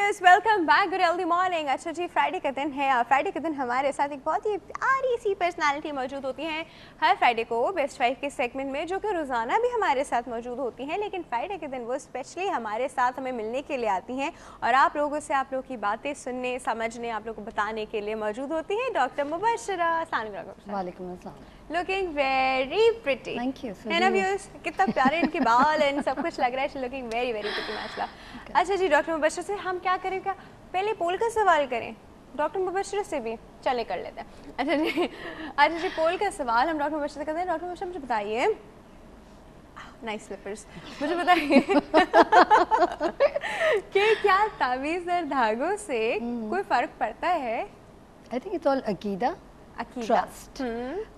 Viewers, welcome back. Good early morning. अच्छा जी, Friday का दिन है और फ्राइडे के दिन हमारे साथ एक बहुत ही प्यारी सी पर्सनालिटी मौजूद होती हैं हर फ्राइडे को बेस्ट फाइव के सेगमेंट में, जो कि रोज़ाना भी हमारे साथ मौजूद होती हैं, लेकिन फ्राइडे के दिन वो स्पेशली हमारे साथ हमें मिलने के लिए आती हैं और आप लोगों से आप लोग की बातें सुनने, समझने, आप लोग को बताने के लिए मौजूद होती हैं डॉक्टर मुबशरा। वालेकुम अस्सलाम। Looking very pretty. Thank you. है ना व्यूअर्स, कितना प्यारे इनके बाल एंड सब कुछ लग रहा है। लुकिंग वेरी वेरी प्रिटी माशाल्लाह। अच्छा जी, डॉक्टर मुबशरा से हम क्या करें, क्या पहले पोल का सवाल करें? डॉक्टर मुबशरा से भी चले कर लेते हैं। अच्छा जी, पोल का सवाल हम डॉक्टर मुबशरा से करते हैं। डॉक्टर मुबशरा मुझे बताइए, नाइस स्लिपर्स, मुझे बताइए कि क्या तावीज़ और धागों से कोई फ़र्क पड़ता है? आई थिंक इट्स ऑल अकीदा, ट्रस्ट।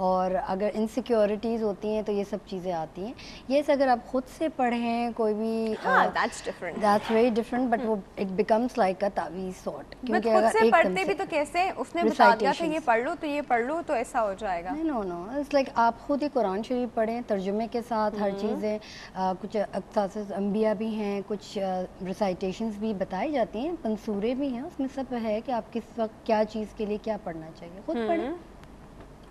और अगर इनसिक्योरिटीज़ होती हैं तो ये सब चीज़ें आती हैं। येस, अगर आप खुद से पढ़ें कोई भी, that's different, that's very different, but वो इट बिकम्स लाइक अ तावीज़ सॉर्ट। क्योंकि अगर खुद से पढ़ते भी तो कैसे, उसने बता दिया था ये पढ़ लो तो ये पढ़ लो तो ऐसा हो जाएगा। नो नो, इट्स लाइक आप खुद ही कुरान शरीफ पढ़ें तर्जुमे के साथ, हर चीज़ें। कुछ अक़सास अंबिया भी हैं, कुछ रिसाइटेशंस भी बताई जाती हैं, मंसूरे भी हैं, उसमें सब है कि आप किस वक्त क्या चीज़ के लिए क्या पढ़ना चाहिए, खुद पढ़ें।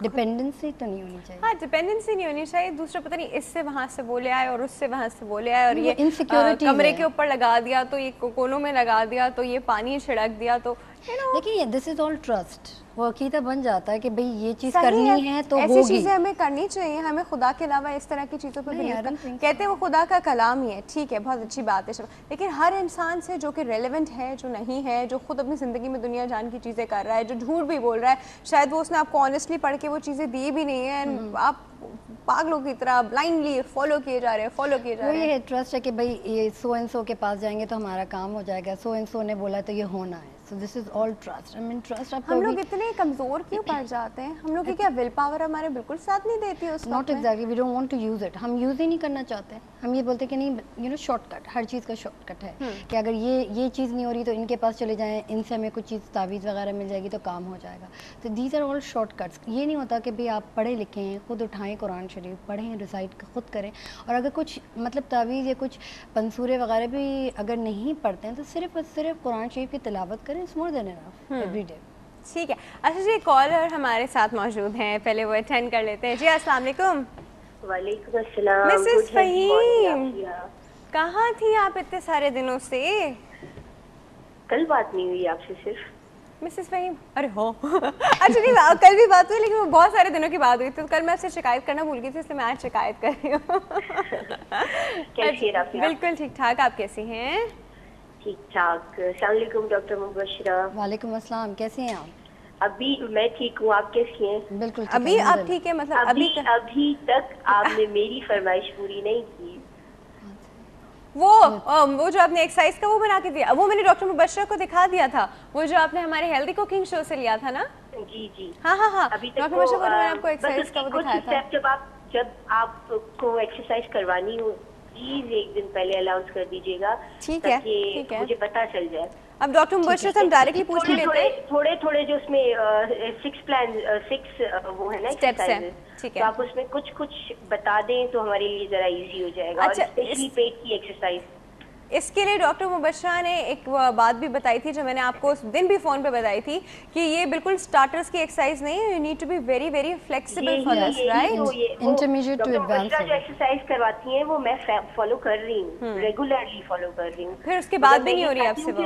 डिपेंडेंसी तो नहीं होनी चाहिए। हाँ, डिपेंडेंसी नहीं होनी चाहिए। दूसरा पता नहीं इससे वहाँ से बोले आए और उससे वहाँ से बोले आए और ये इनसिक्योरिटी कमरे के ऊपर लगा दिया तो ये कोनों में लगा दिया तो ये पानी छिड़क दिया तो देखिए, दिस इज ऑल ट्रस्ट। वो अकीदा बन जाता है कि भाई ये चीज़ करनी है तो होगी। ऐसी चीज़ें हमें करनी चाहिए, हमें खुदा के अलावा इस तरह की चीज़ों पर कहते हैं वो खुदा का कलाम ही है। ठीक है, बहुत अच्छी बात है, लेकिन हर इंसान से जो कि रेलेवेंट है, जो नहीं है, जो खुद अपनी ज़िंदगी में दुनिया जान की चीज़ें कर रहा है, जो झूठ भी बोल रहा है, शायद वो उसने आपको ऑनेस्टली पढ़ के वो चीज़ें दी भी नहीं है, आप पागलों की तरह ब्लाइंडली फॉलो किए जा रहे हैं। ये ट्रस्ट है कि भाई ये सो एंड सो के पास जाएंगे तो हमारा काम हो जाएगा, सो एंड सो ने बोला तो ये होना है। So this is all trust. I mean trust. हम लोग इतने कमज़ोर क्यों पड़ जाते हैं? हम लोग की क्या विल पावर हमारे बिल्कुल साथ नहीं देती है उस वक्त? Not exactly. We don't want to use it. हम यूज़ ही नहीं करना चाहते। हम ये बोलते हैं कि नहीं, शॉर्टकट, हर चीज़ का शॉर्टकट है कि अगर ये चीज़ नहीं हो रही तो इनके पास चले जाएं, इनसे हमें कुछ चीज़ तावीज़ वगैरह मिल जाएगी तो काम हो जाएगा। तो दीज आर ऑल शॉर्टकट्स। ये नहीं होता कि भाई आप पढ़े लिखे हैं, खुद उठाएं कुरान शरीफ, पढ़ें, रिसाइट खुद करें, और अगर कुछ मतलब तावीज़ या कुछ पंसूरे वगैरह भी अगर नहीं पढ़ते हैं तो सिर्फ कुरान शरीफ की तिलावत करें। It's more than enough every day. ठीक है। अच्छा जी, कॉलर हमारे साथ मौजूद हैं, पहले वो अटेंड कर लेते हैं। जी अस्सलाम वालेकुम। वालेकुम अस्सलाम। मिसेस फ़हीम, कहाँ थी आप इतने सारे दिनों से? कल बात नहीं हुई आपसे सिर्फ। मिसेस फ़हीम, अरे हो अच्छा नहीं, कल भी बात हुई लेकिन वो बहुत सारे दिनों की बात हुई, तो कल मैं आपसे शिकायत करना भूल गई थी, इसलिए मैं आज शिकायत कर रही हूँ। कैसी हैं आप? बिल्कुल ठीक ठाक, आप कैसी हैं? ठीक ठाक। अस्सलाम वालेकुम डॉक्टर मुबशरा। वालेकुम अस्सलाम, कैसी हैं आप? अभी मैं ठीक हूँ, आप कैसी हैं? बिल्कुल। अभी आप ठीक है? मतलब अभी तक आपने मेरी फरमाइश पूरी नहीं की। वो जो आपने एक्सरसाइज का वो बना के दिया, वो मैंने डॉक्टर मुबशरा को दिखा दिया था, वो जो आपने हमारे हेल्दी कुकिंग शो से लिया था ना। जी। हाँ, डॉक्टर मुबशरा को मैंने आपको एक्सरसाइज का वो दिखाया था। जब आपको एक्सरसाइज करवानी हो प्लीज एक दिन पहले अनाउंस कर दीजिएगा, ठीक है, मुझे पता चल जाए। अब डॉक्टर मुबशरा से हम डायरेक्टली पूछ लेते हैं। थोड़े जो उसमें 6 वो है ना स्टेप्स हैं, ठीक है, तो आप उसमें कुछ बता दें तो हमारे लिए जरा इजी हो जाएगा। अच्छा, स्पेशली पेट की एक्सरसाइज, इसके लिए डॉक्टर मुबशरा ने एक बात भी बताई थी जो मैंने आपको उस दिन भी फोन पे बताई थी कि ये बिल्कुल स्टार्टर्स की एक्सरसाइज नहीं है, you need to be very very flexible for this, right? Intermediate to advance जो एक्सरसाइज करवाती हैं वो मैं फॉलो कर रही हूँ, रेगुलरली फॉलो कर रही हूँ। फिर उसके बाद भी नहीं हो रही आपसे वो?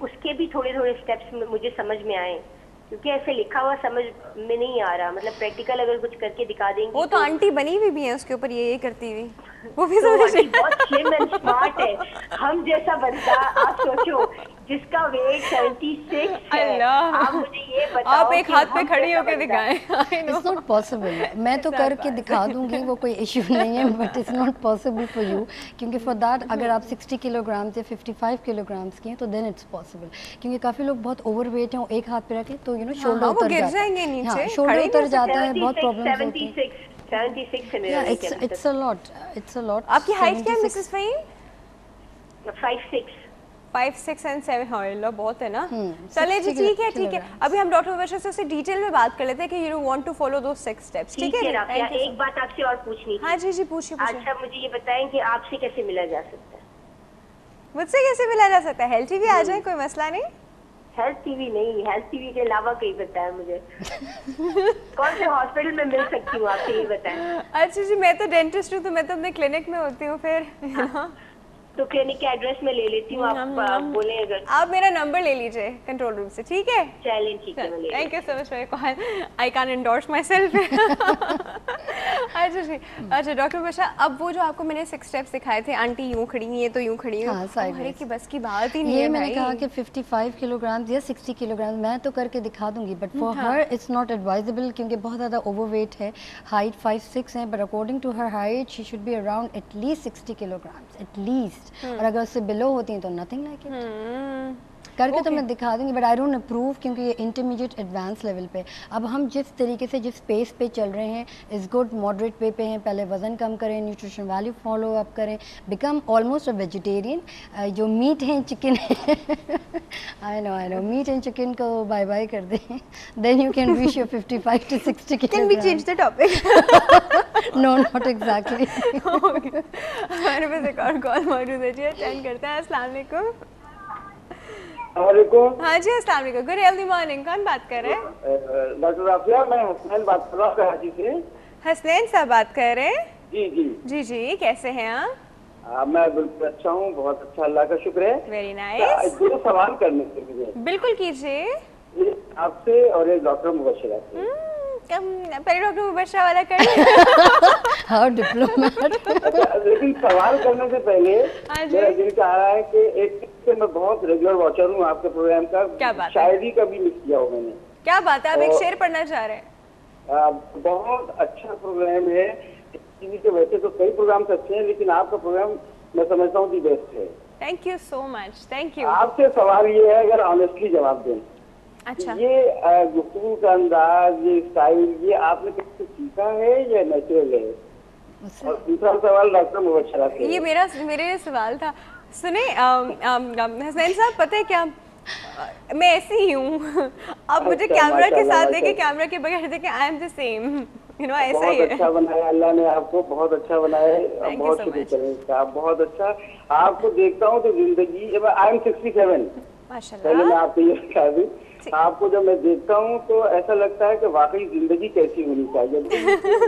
उसके भी थोड़े स्टेप्स मुझे समझ में आए, क्योंकि ऐसे लिखा हुआ समझ में नहीं आ रहा, मतलब प्रैक्टिकल अगर कुछ करके दिखा देंगे। वो तो आंटी बनी हुई भी है उसके ऊपर ये करती हुई, वो भी तो बहुत स्लिम एंड स्मार्ट है। हम जैसा बंदा, आप सोचो जिसका वेट 76 है, आप मुझे ये बताओ, आप एक हाथ पे खड़ी होकर दिखाएं। It's not possible. मैं तो करके दिखा दूंगी, वो कोई इशू नहीं है, but it's not possible for you, क्योंकि फॉर दैट अगर आप 60 किलोग्राम या 55 किलोग्राम्स की हैं तो देन इट्स पॉसिबल, क्योंकि काफ़ी लोग बहुत ओवर वेट हैं, एक हाथ पे रखें तो शोल्डर उतर जाता है, शोल्डर उतर जाता है, बहुत प्रॉब्लम्स होती हैं। 76 है मेरा। It's a lot. आपकी हाइट क्या है मिसेस फ़हीम? 5, 6 and 7। हाँ, बहुत है ना। चले जी, ठीक है। अभी हम डॉक्टर मुबशरा से डिटेल में बात कर लेते हैं कि you want to follow those 6 steps, ठीक है? एक बात आपसे और पूछनी थी। हाँ जी, पूछिए। अच्छा, मुझे ये बताएं कि आपसे कैसे मिला जा सकता है? मुझसे कैसे मिला जा सकता है? हेल्थ टीवी आ जाए, कोई मसला नहीं। हेल्थ टीवी नहीं, हेल्थ टीवी के अलावा कहीं बताया मुझे। कौन से हॉस्पिटल में मिल सकती हूँ आपसे ये बताएं। अच्छा जी, मैं तो डेंटिस्ट हूँ, तो मैं तो अपने क्लिनिक में होती हूँ फिर, you know। तो क्लिनिक के एड्रेस में ले लेती हूँ, आप बोले अगर। आप मेरा नंबर ले लीजिए कंट्रोल रूम से, ठीक है? चलिए ठीक है, मैं ले thank you so much for your call, I can endorse my self. अच्छा जी, अच्छा डॉक्टर बशा, अब वो जो आपको मैंने 6 स्टेप्स दिखाए थे, आंटी यूँ खड़ी हुई है तो यूँ खड़ी हुई, हाँ, sideways। अरे की बस की बात ही नहीं ये है मैंने भाई। कहा कि 55 किलोग्राम या 60 किलोग्राम मैं तो करके दिखा दूंगी, but for her it's not advisable क्योंकि बहुत ज़्यादा ओवरवेट है। हाइट 5'6" है, but according to her height she should be around at least 60 kilograms at least, और अगर उससे बिलो होती हैं तो नथिंग लाइक इट। करके तो मैं दिखा दूंगी, बट आई डोंट अप्रूव क्योंकि ये इंटरमीडिएट एडवांस लेवल पे। अब हम जिस तरीके से जिस पेस पे चल रहे हैं इज़ गुड, मॉडरेट पे हैं। पहले वज़न कम करें, न्यूट्रिशन वैल्यू फॉलो अप करें, बिकम ऑलमोस्ट अ वेजिटेरियन। जो मीट है, चिकन है, I know meat and chicken को बाय बाय कर दें, then you can reach your 55 to 60 can we change the topic? No, not exactly. हमारे पास एक और कॉल मौजूद है जी, अटेंड करते हैं। अस्सलाम वालेकुम। वालेकुम। हाँ जी, अस्सलाम वालेकुम। Good healthy morning. कौन बात कर रहे हैं? डॉक्टर आफिया, मैं हसनैन बात कर रहा हूँ कराची से। हसनैन साहब बात कर रहे हैं? जी जी जी जी, कैसे हैं आप? मैं बिल्कुल अच्छा हूँ, बहुत अच्छा, अल्लाह का शुक्र है। Very nice. 2 सवाल करने थे मुझे। बिल्कुल कीजिए। एक आपसे और एक डॉक्टर मुबशरा से। पहले डॉक्टर मुबशरा वाला कर। How diplomat. लेकिन सवाल करने से पहले हाँ जी। मेरा दिल चाह रहा है कि एक से मैं बहुत रेगुलर वॉचर हूँ आपके प्रोग्राम का। क्या बात है? शायरी का भी मिस किया हो मैंने। क्या बात है, आप एक और- शेर पढ़ना चाह रहे हैं? बहुत अच्छा प्रोग्राम है। टीवी के वैसे तो कई प्रोग्राम अच्छे हैं, लेकिन आपका प्रोग्राम मैं समझता हूँ दी बेस्ट है। Thank you so much, thank you. आपसे सवाल ये है, अगर ऑनेस्टली जवाब दें, अच्छा, ये गुफ्तगू का अंदाज, ये स्टाइल, ये आपने किसी से सीखा है या नेचुरल है? और दूसरा सवाल डॉक्टर मुबशरा से। ये मेरे सवाल था। सुने हसनैन साहब, पता है क्या, मैं ऐसी ही हूँ। आप मुझे अच्छा, कैमरा के माशाल्लाह, साथ देखे, माशाल्लाह। कैमरा के बगैर देखे, I am the same, you know, ऐसा ही बहुत है। अच्छा बनाया अल्लाह ने आपको, बहुत अच्छा बनाया है। Thank you बहुत so शुक्र much. करें इसका, आप बहुत अच्छा। आपको देखता हूँ तो जिंदगी, आई एम 67, पहले मैं माशाल्लाह। आपको ये बता दूं, आपको जब मैं देखता हूँ तो ऐसा लगता है कि वाकई जिंदगी कैसी होनी चाहिए,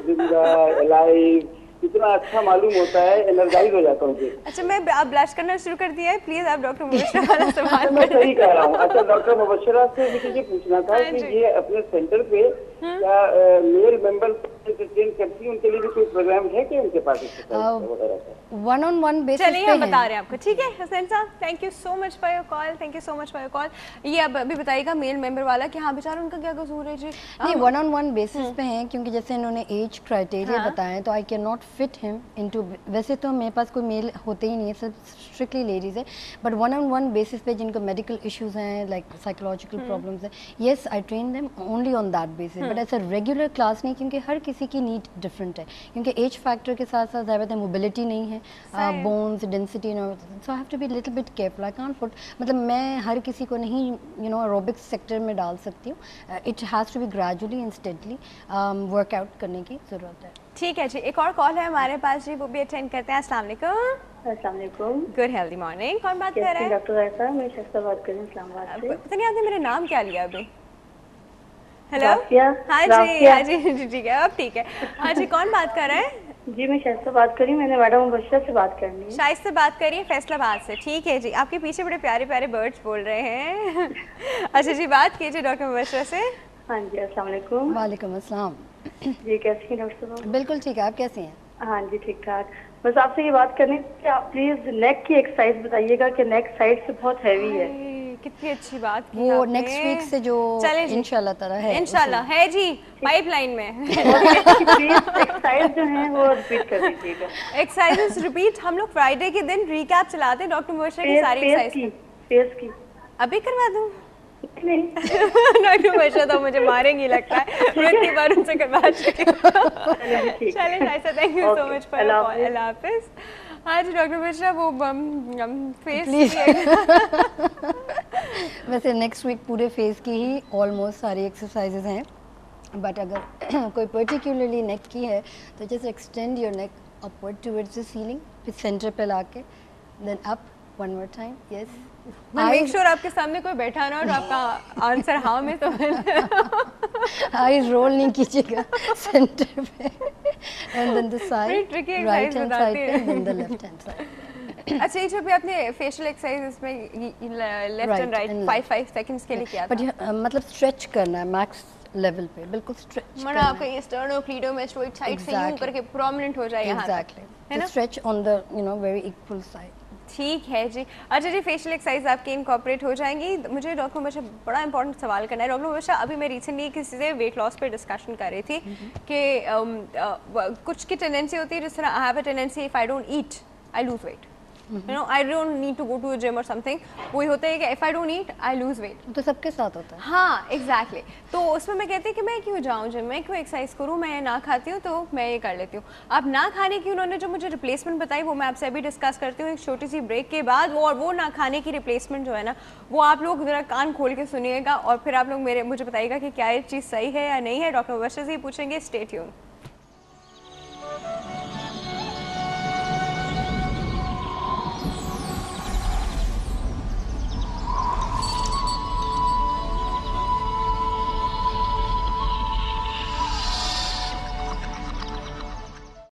जिंदा लाइफ इतना अच्छा मालूम होता है, एनर्जाइज हो जाता हूँ फिर। अच्छा, मैं आप ब्लश करना शुरू कर दिया है, प्लीज आप डॉक्टर मुबशरा वाला सवाल मैं करें। सही कह रहा हूँ। अच्छा, डॉक्टर मुबशरा से मुझे ये पूछना था हाँ कि जी। ये अपने सेंटर पे क्या मेल मेंबर ट्रेन करती है, उनके लिए भी कोई प्रोग्राम है कि उनके पास एक्सरसाइज वगैरह का? 1-on-1 बेसिस चलिए पे हम हैं। बता रहे हैं आपको, ठीक है हसनैन साहब। Thank you so much for your call, thank you so much for your call. ये अब अभी बताइएगा मेल मेंबर वाला कि हाँ बेचारा उनका क्या कसूर है जी? नहीं, 1-on-1 बेसिस पे हैं क्योंकि जैसे इन्होंने एज क्राइटेरिया बताया तो I can not fit him into. वैसे तो मेरे पास कोई मेल होते ही नहीं है, सब स्ट्रिक्टली लेडीज़ है, बट 1-on-1 बेसिस पे जिनको मेडिकल इश्यूज हैं, लाइक साइकोलॉजिकल प्रॉब्लम्स हैं, yes I train them only on that basis, but ऐसा रेगुलर क्लास नहीं, क्योंकि हर किसी की नीड डिफरेंट है। क्योंकि एज फैक्टर के साथ साथ ज़्यादा मोबिलिटी नहीं है, bones density, so I have to be little bit careful. I can't put, मतलब मैं हर किसी को नहीं एरोबिक्स सेक्टर में डाल सकती हूँ। It has to be gradually and steadily workout करने की ज़रूरत है। ठीक है जी, एक और कॉल है हमारे पास जी, वो भी अटेंड करते हैं। अस्सलाम वालेकुम। अस्सलाम वालेकुम। Good healthy morning. कौन बात कर कैसे रहे हैं हैं? डॉक्टर आयशा? मैं शस्ता बात कर रही हूँ इस्लामाबाद से। पता नहीं आपने मेरा नाम क्या लिया अभी? हेलो। राफिया। हाँ जी, राफिया। हाँ जी जी, ठीक है, अब ठीक है। हाँ जी, कौन बात कर रहे हैं? जी मैं शस्ता बात कर रही हूँ, मैंने मैडम मुबशरा से बात करनी है। शाइद से बात करिए, फैसलाबाद से। ठीक है जी, आपके पीछे बड़े प्यारे प्यारे बर्ड्स बोल रहे हैं। अच्छा जी, बात कीजिए डॉक्टर मुबशरा से। हाँ जी, अस्सलाम वालेकुम। वालेकुम अस्सलाम। जी कैसी हैं डॉक्टर साहब? बिल्कुल ठीक है, आप कैसी हैं? हाँ जी ठीक ठाक। बस आपसे ये बात करनी थी कि आप प्लीज नेक की एक्सरसाइज बताइएगा कि नेक साइड से बहुत हैवी है। अरे, कितनी अच्छी बात की वो आपने। नेक्स्ट वीक से जो चले जी, इंशाल्लाह ताला है, इंशाल्लाह है जी, पाइपलाइन में। प्लीज एक्सरसाइज जो है वो रिपीट कर दीजिएगा। एक्सरसाइजेस रिपीट हम लोग फ्राइडे के दिन रिकैप चलाते हैं डॉक्टर मुबशरा की सारी फेस की एक्सरसाइज। फेस की अभी करवा दूं? नहीं डॉक्टर मुबशरा तो मुझे मारेंगी लगता है, मैं इतनी बार उनसे करवा चुकी हूँ। चलिए ठीक है। चलें ऐसा, thank you so Okay, much for Allah call. हाफिज़। अल्लाह हाफिज़। हाँ जी डॉक्टर मुबशरा, वो फेस वैसे नेक्स्ट वीक पूरे फेस की ही ऑलमोस्ट सारी एक्सरसाइजेज हैं, बट अगर कोई पर्टिकुलरली नेक की है तो just extend your neck upward towards the ceiling, फिर सेंटर पे लाके then up one more time, yes. Make sure आपके सामने कोई बैठा ना और आपका आंसर हाँ में तो आई रोल नहीं कीजिएगा सेंटर पे, and then the side, tricky right exercise hand बताती साइड पे, है। Then the left hand side. अच्छा, ये जो भी आपने फेशियल एक्सरसाइज में लेफ्ट एंड राइट 5 सेकंड्स के लिए किया बट था, मतलब स्ट्रेच करना है मैक्स लेवल पे, बिल्कुल स्ट्रेच मतलब आपका ये स्टर्नोक्लीडोमास्टोइड साइड से यूं Exactly. करके प्रोमिनेंट हो जाए यहाँ तक, है एग्जैक्टली, ना? Stretch on the you know very equal side. ठीक है जी। अच्छा जी, फेशियल एक्सरसाइज आपकी इनकॉर्पोरेट हो जाएंगी। मुझे डॉक्टर मुबाशर बड़ा इंपॉर्टेंट सवाल करना है। डॉक्टर मुबाशर, अभी मैं रिसेंटली किसी से वेट लॉस पे डिस्कशन कर रही थी कि कुछ की टेंडेंसी होती है, जिस तरह I have a tendency if I don't eat I lose weight, you know, I don't need to go to gym और समथिंग, वही होता है कि if I don't eat I lose weight. तो सबके साथ होता है। हाँ एग्जैक्टली तो उसमें मैं कहती हूँ कि मैं क्यों जाऊँ जिम, मैं क्यों एक्सरसाइज करूँ, मैं ना खाती हूँ तो मैं ये कर लेती हूँ। अब ना खाने की उन्होंने जो मुझे रिप्लेसमेंट बताई वो मैं आपसे अभी डिस्कस करती हूँ एक छोटी सी ब्रेक के बाद। वो ना खाने की रिप्लेसमेंट जो है ना, वो आप लोग ज़रा कान खोल के सुनिएगा और फिर आप लोग मुझे बताइएगा कि क्या ये चीज़ सही है या नहीं है। डॉक्टर मुबशर से ही पूछेंगे। Stay tuned.